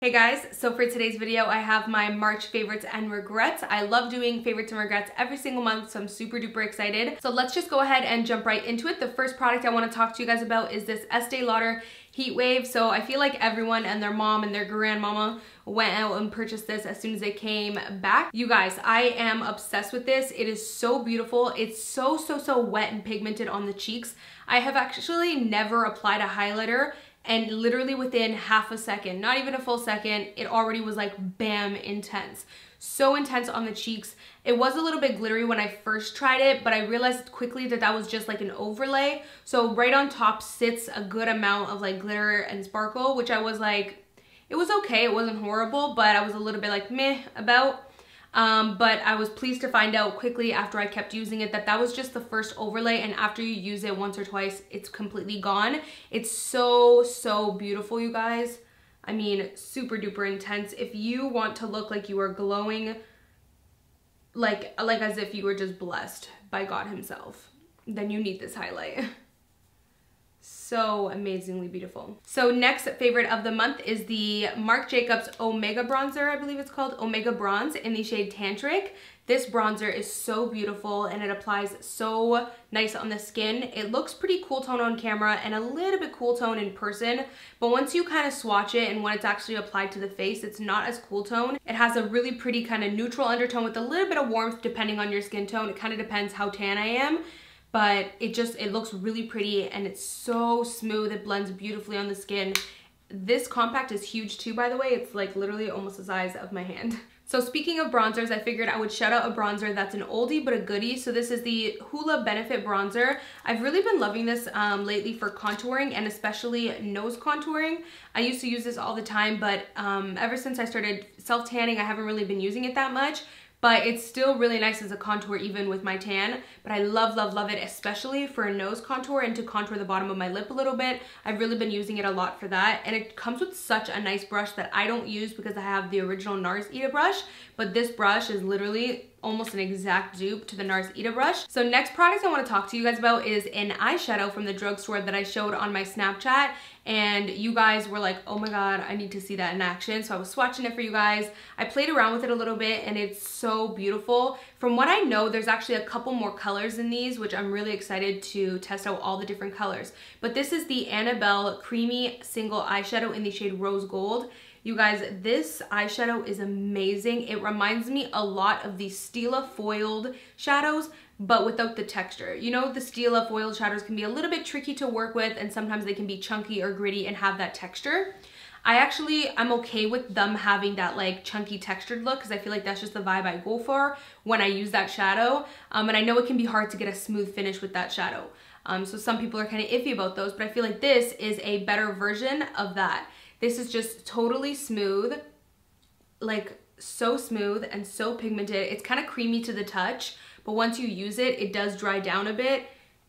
Hey guys, so for today's video I have my March favorites and regrets. I love doing favorites and regrets every single month, so I'm super duper excited. So let's just go ahead and jump right into it. The first product I want to talk to you guys about is this Estee Lauder Heat Wave. So I feel like everyone and their mom and their grandmama went out and purchased this as soon as they came back. You guys, I am obsessed with this. It is so beautiful. It's so wet and pigmented on the cheeks. I have actually never applied a highlighter and literally within half a second, not even a full second, it already was like bam, intense. So intense on the cheeks. It was a little bit glittery when I first tried it, but I realized quickly that that was just like an overlay. So right on top sits a good amount of like glitter and sparkle, which I was like, it was okay, it wasn't horrible, but I was a little bit like meh about. But I was pleased to find out quickly after I kept using it that that was just the first overlay, and after you use it once or twice, it's completely gone. It's so beautiful, you guys. I mean, super duper intense. If you want to look like you are glowing, like as if you were just blessed by God himself, then you need this highlight. So amazingly beautiful. So next favorite of the month is the Marc Jacobs Omega Bronzer, I believe it's called, Omega Bronze, in the shade Tantric. This bronzer is so beautiful and it applies so nice on the skin. It looks pretty cool tone on camera and a little bit cool tone in person, but once you kind of swatch it and when it's actually applied to the face, it's not as cool tone. It has a really pretty kind of neutral undertone with a little bit of warmth depending on your skin tone. It kind of depends how tan I am. But it looks really pretty and it's so smooth. It blends beautifully on the skin. This compact is huge too, by the way. It's like literally almost the size of my hand. So speaking of bronzers, I figured I would shout out a bronzer that's an oldie but a goodie. So this is the Hoola Benefit Bronzer. I've really been loving this lately for contouring and especially nose contouring. I used to use this all the time, but ever since I started self-tanning, I haven't really been using it that much. But it's still really nice as a contour even with my tan. But I love it, especially for a nose contour and to contour the bottom of my lip a little bit. I've really been using it a lot for that. And it comes with such a nice brush that I don't use because I have the original NARS Ita brush. But this brush is literally almost an exact dupe to the NARS Ita brush. So next product I want to talk to you guys about is an eyeshadow from the drugstore that I showed on my Snapchat. And you guys were like, oh my god, I need to see that in action. So I was swatching it for you guys. I played around with it a little bit and it's so beautiful. From what I know, there's actually a couple more colors in these, which I'm really excited to test out all the different colors. But this is the Annabelle Creamy Single Eyeshadow in the shade Rose Gold. You guys, this eyeshadow is amazing. It reminds me a lot of the Stila foiled shadows, but without the texture. You know, the Stila foiled shadows can be a little bit tricky to work with and sometimes they can be chunky or gritty and have that texture. I'm okay with them having that like chunky textured look because I feel like that's just the vibe I go for when I use that shadow. And I know it can be hard to get a smooth finish with that shadow. So some people are kind of iffy about those, but I feel like this is a better version of that. This is just totally smooth, like so smooth and so pigmented. It's kind of creamy to the touch, but once you use it, it does dry down a bit.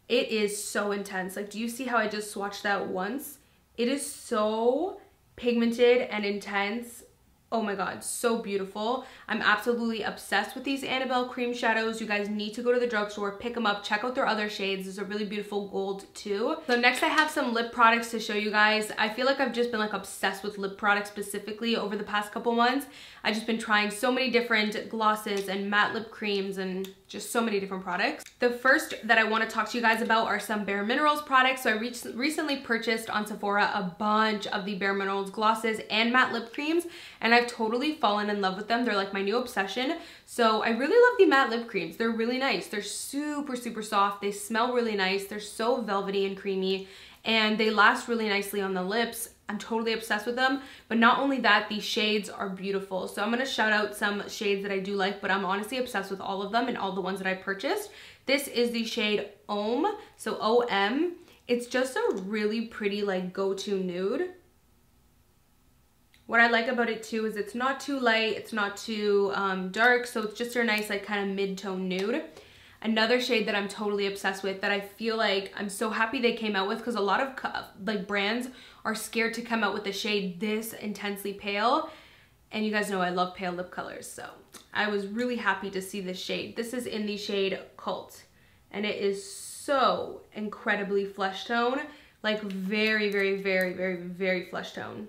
It is so intense. Like, do you see how I just swatched that once? It is so pigmented and intense. Oh my god, so beautiful. I'm absolutely obsessed with these Annabelle cream shadows. You guys need to go to the drugstore, pick them up, check out their other shades. There's a really beautiful gold too. So next I have some lip products to show you guys. I feel like I've just been like obsessed with lip products specifically over the past couple months. I've just been trying so many different glosses and matte lip creams and just so many different products. The first that I want to talk to you guys about are some Bareminerals products. So I recently purchased on Sephora a bunch of the Bareminerals glosses and matte lip creams, and I've totally fallen in love with them. They're like my new obsession. So I really love the matte lip creams. They're really nice. They're super soft. They smell really nice. They're so velvety and creamy, and they last really nicely on the lips. I'm totally obsessed with them. But not only that, these shades are beautiful. So I'm going to shout out some shades that I do like, but I'm honestly obsessed with all of them and all the ones that I purchased. This is the shade Om, so O-M. It's just a really pretty like go-to nude. What I like about it too is it's not too light, it's not too dark, so it's just a nice like kind of mid-tone nude. Another shade that I'm totally obsessed with that I feel like I'm so happy they came out with, because a lot of like brands are scared to come out with a shade this intensely pale, and you guys know I love pale lip colors, so I was really happy to see this shade. This is in the shade Cult, and it is so incredibly flesh tone, like very flesh tone.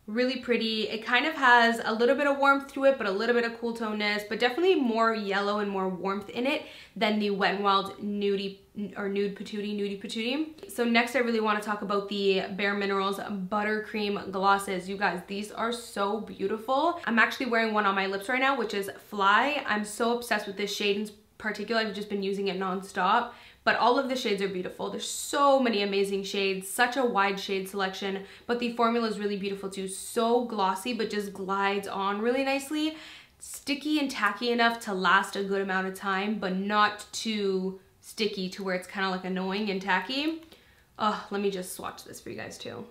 Really pretty. It kind of has a little bit of warmth to it, but a little bit of cool toneness, but definitely more yellow and more warmth in it than the Wet n Wild Nude Patootie. So next I really want to talk about the Bareminerals Buttercream Glosses. You guys, these are so beautiful. I'm actually wearing one on my lips right now, which is Fly. I'm so obsessed with this shade in particular. I've just been using it nonstop. But all of the shades are beautiful. There's so many amazing shades, such a wide shade selection, but the formula is really beautiful too. So glossy, but just glides on really nicely. Sticky and tacky enough to last a good amount of time, but not too sticky to where it's kind of like annoying and tacky. Oh, let me just swatch this for you guys too.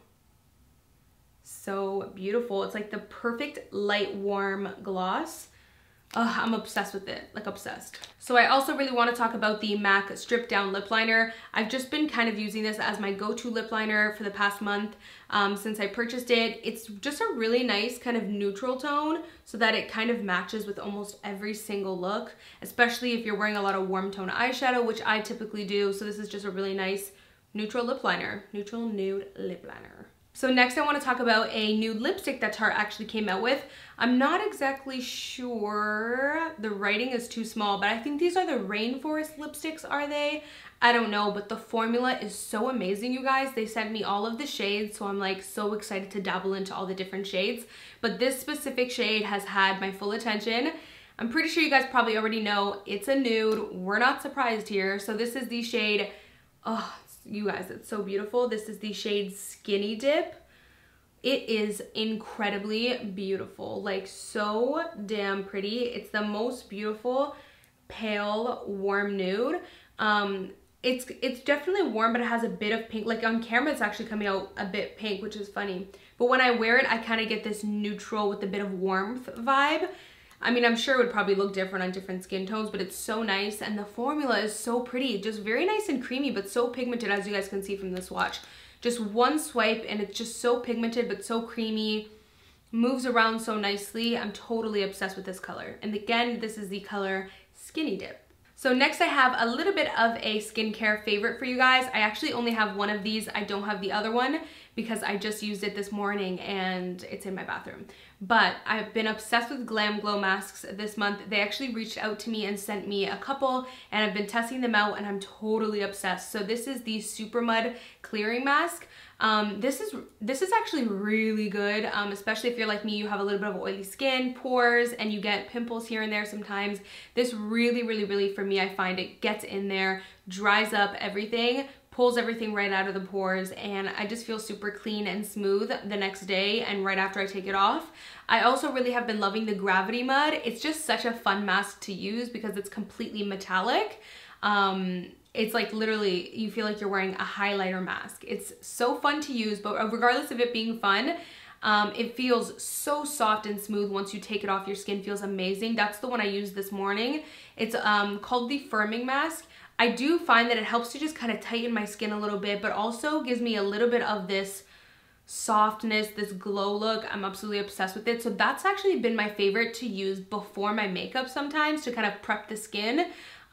So beautiful. It's like the perfect light, warm gloss. I'm obsessed with it, like obsessed. So I also really want to talk about the MAC Strip Down Lip Liner. I've just been kind of using this as my go-to lip liner for the past month since I purchased it. It's just a really nice kind of neutral tone so that it kind of matches with almost every single look, especially if you're wearing a lot of warm tone eyeshadow, which I typically do. So this is just a really nice neutral lip liner, neutral nude lip liner. So next I want to talk about a nude lipstick that Tarte actually came out with. I'm not exactly sure, the writing is too small, but I think these are the Rainforest Lipsticks, are they? I don't know, but the formula is so amazing, you guys. They sent me all of the shades, so I'm like so excited to dabble into all the different shades. But this specific shade has had my full attention. I'm pretty sure you guys probably already know it's a nude. We're not surprised here. So this is the shade, oh, you guys, it's so beautiful. This is the shade Skinny Dip. It is incredibly beautiful, like so damn pretty. It's the most beautiful pale warm nude. It's definitely warm, but it has a bit of pink. Like on camera it's actually coming out a bit pink, which is funny, but when I wear it I kind of get this neutral with a bit of warmth vibe. I mean, I'm sure it would probably look different on different skin tones, but it's so nice, and the formula is so pretty. Just very nice and creamy, but so pigmented, as you guys can see from the swatch. Just one swipe, and it's just so pigmented, but so creamy. Moves around so nicely. I'm totally obsessed with this color. And again, this is the color Skinny Dip. So next I have a little bit of a skincare favorite for you guys. I actually only have one of these. I don't have the other one because I just used it this morning and it's in my bathroom. But I've been obsessed with Glam Glow masks this month. They actually reached out to me and sent me a couple, and I've been testing them out and I'm totally obsessed. So this is the Super Mud Clearing Mask. This is actually really good, especially if you're like me, you have a little bit of oily skin, pores, and you get pimples here and there sometimes. This really, for me, I find it gets in there, dries up everything, pulls everything right out of the pores, and I just feel super clean and smooth the next day and right after I take it off. I also really have been loving the Gravity Mud. It's just such a fun mask to use because it's completely metallic. It's like literally, you feel like you're wearing a highlighter mask. It's so fun to use, but regardless of it being fun, it feels so soft and smooth once you take it off. Your skin feels amazing. That's the one I used this morning. It's called the Firming Mask. I do find that it helps to just kind of tighten my skin a little bit, but also gives me a little bit of this softness, this glow look. I'm absolutely obsessed with it. So that's actually been my favorite to use before my makeup sometimes to kind of prep the skin.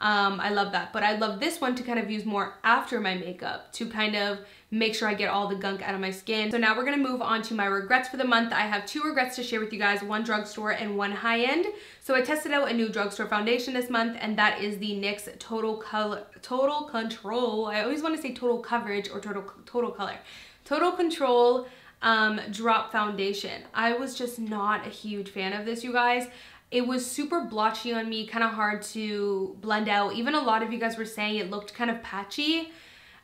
I love that, but I love this one to kind of use more after my makeup to kind of make sure I get all the gunk out of my skin. So now we're gonna move on to my regrets for the month. I have 2 regrets to share with you guys, one drugstore and one high-end. So I tested out a new drugstore foundation this month, and that is the NYX Total Control. I always want to say Total Coverage or Total Color. Total Control Drop Foundation. I was just not a huge fan of this, you guys. It was super blotchy on me, kind of hard to blend out. Even a lot of you guys were saying it looked kind of patchy.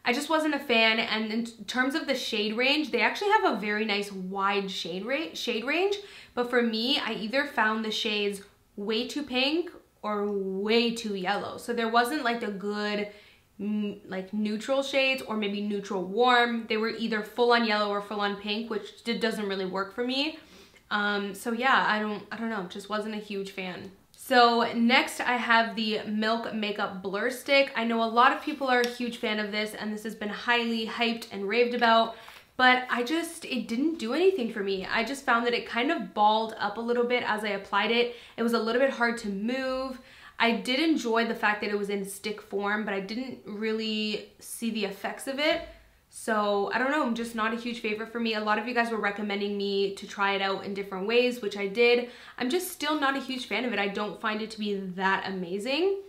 I just wasn't a fan, and in terms of the shade range, they actually have a very nice wide shade range, but for me, I either found the shades way too pink or way too yellow. So there wasn't like a good like neutral shades or maybe neutral warm. They were either full on yellow or full on pink, which doesn't really work for me. So yeah, I don't know, just wasn't a huge fan. So next I have the Milk Makeup Blur Stick. I know a lot of people are a huge fan of this, and this has been highly hyped and raved about, but it didn't do anything for me. I just found that it kind of balled up a little bit as I applied it. It was a little bit hard to move. I did enjoy the fact that it was in stick form, but I didn't really see the effects of it. So I don't know, I'm just not a huge favorite for me. A lot of you guys were recommending me to try it out in different ways, which I did. I'm just still not a huge fan of it. I don't find it to be that amazing.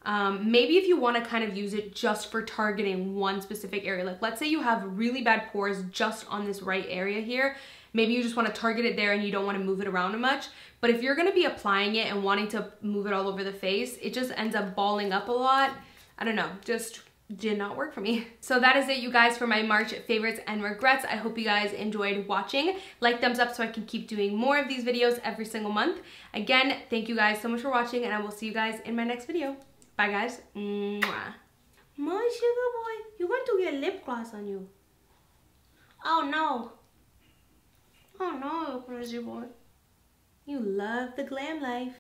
Maybe if you want to kind of use it just for targeting one specific area, like let's say you have really bad pores just on this right area here, maybe you just want to target it there and you don't want to move it around much. But if you're going to be applying it and wanting to move it all over the face, it just ends up balling up a lot. I don't know, just did not work for me. So that is it, you guys, for my March favorites and regrets. I hope you guys enjoyed watching. Like, thumbs up so I can keep doing more of these videos every single month. Again, thank you guys so much for watching, and I will see you guys in my next video. Bye, guys. Mwah. My sugar boy, you're going to get lip gloss on you. Oh no. Oh no, crazy boy. You love the glam life.